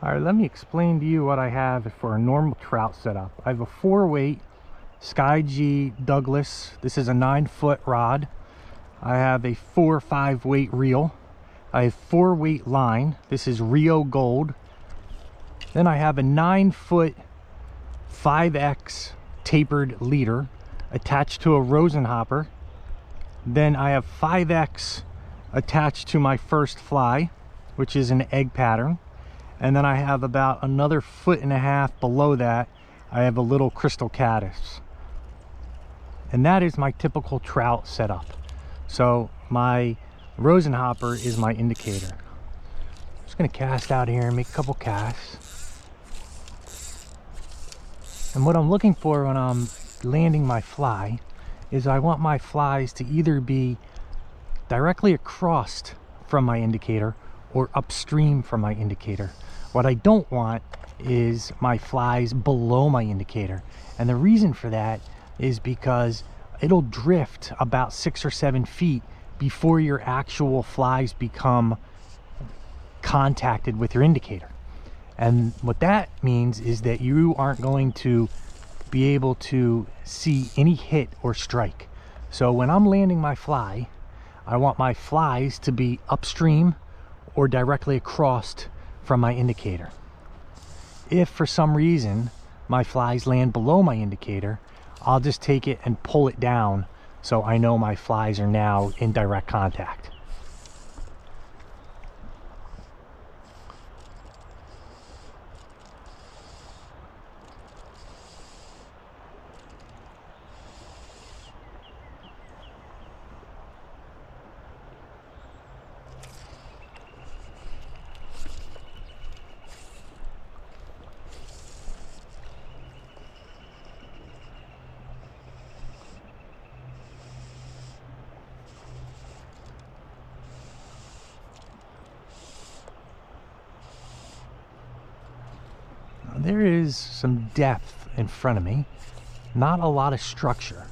All right, let me explain to you what I have for a normal trout setup. I have a 4-weight Sky G Douglas. This is a 9-foot rod. I have a 4-5 weight reel. I have 4-weight line. This is Rio Gold. Then I have a 9-foot 5X tapered leader attached to a rosin hopper. Then I have 5X attached to my first fly, which is an egg pattern. And then I have about another 1.5 feet below that, I have a little crystal caddis. And that is my typical trout setup. So my rosin hopper is my indicator. I'm just gonna cast out here and make a couple casts. And what I'm looking for when I'm landing my fly is I want my flies to either be directly across from my indicator or upstream from my indicator. What I don't want is my flies below my indicator. And the reason for that is because it'll drift about 6 or 7 feet before your actual flies become contacted with your indicator. And what that means is that you aren't going to be able to see any hit or strike. So when I'm landing my fly, I want my flies to be upstream or directly across from my indicator. If for some reason my flies land below my indicator, I'll just take it and pull it down so I know my flies are now in direct contact. There is some depth in front of me, not a lot of structure.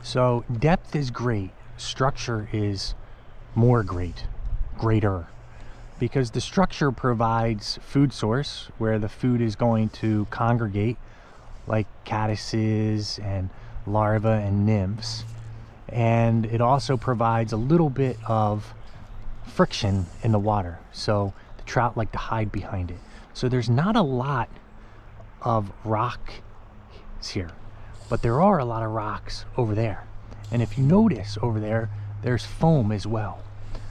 So depth is great, structure is greater, because the structure provides food source where the food is going to congregate, like caddises and larvae and nymphs. And it also provides a little bit of friction in the water, so the trout like to hide behind it. So there's not a lot of rock here, but there are a lot of rocks over there. And if you notice over there, there's foam as well.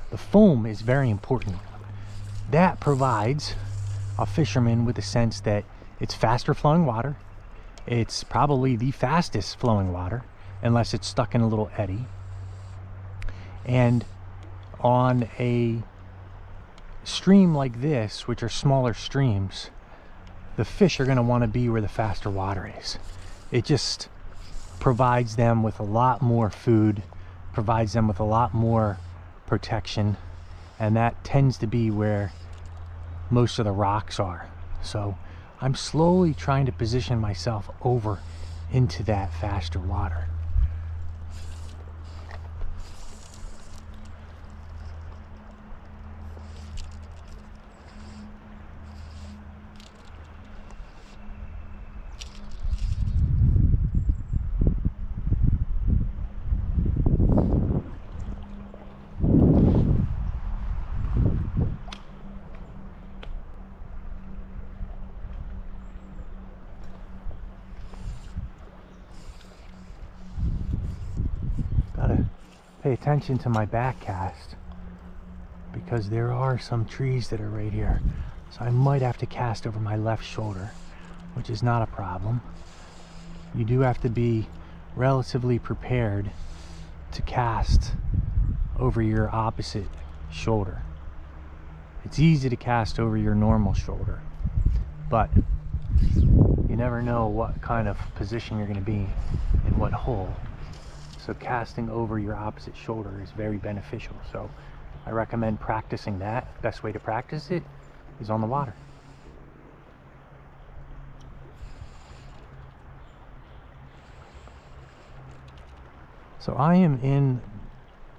The foam is very important. That provides a fisherman with a sense that it's faster flowing water. It's probably the fastest flowing water, unless it's stuck in a little eddy. And on a stream like this, which are smaller streams, the fish are going to want to be where the faster water is. It just provides them with a lot more food, provides them with a lot more protection, and that tends to be where most of the rocks are. So I'm slowly trying to position myself over into that faster water. Pay attention to my back cast because there are some trees that are right here, so I might have to cast over my left shoulder, which is not a problem. You do have to be relatively prepared to cast over your opposite shoulder. It's easy to cast over your normal shoulder, but you never know what kind of position you're going to be in what hole. So casting over your opposite shoulder is very beneficial. So I recommend practicing that. Best way to practice it is on the water. So I am in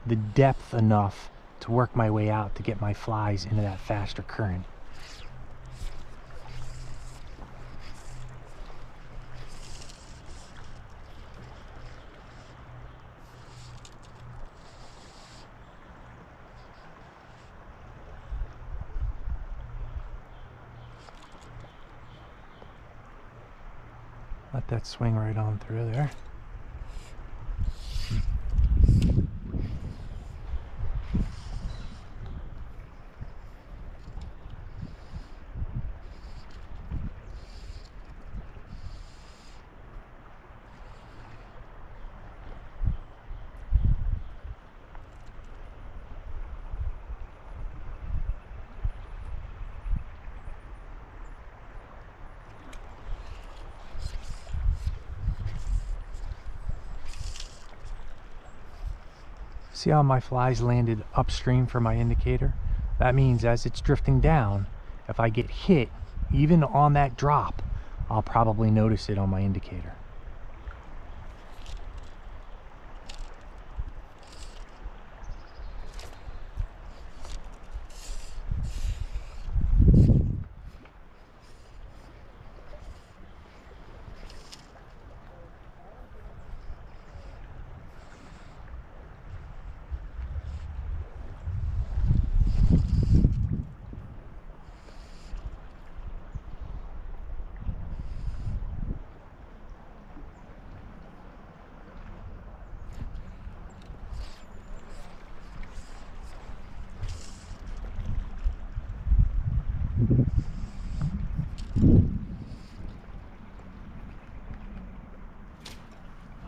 the depth enough to work my way out to get my flies into that faster current. Let that swing right on through there. See how my flies landed upstream for my indicator? That means as it's drifting down, if I get hit, even on that drop, I'll probably notice it on my indicator.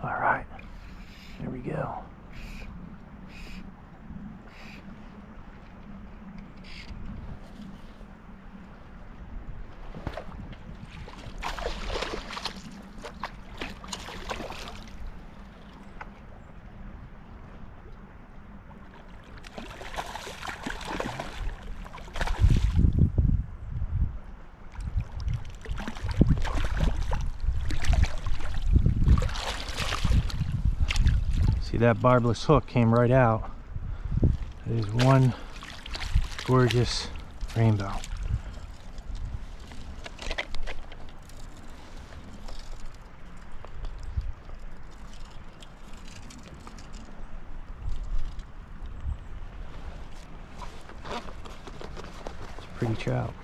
All right, there we go. See, that barbless hook came right out. It is one gorgeous rainbow. It's a pretty trout.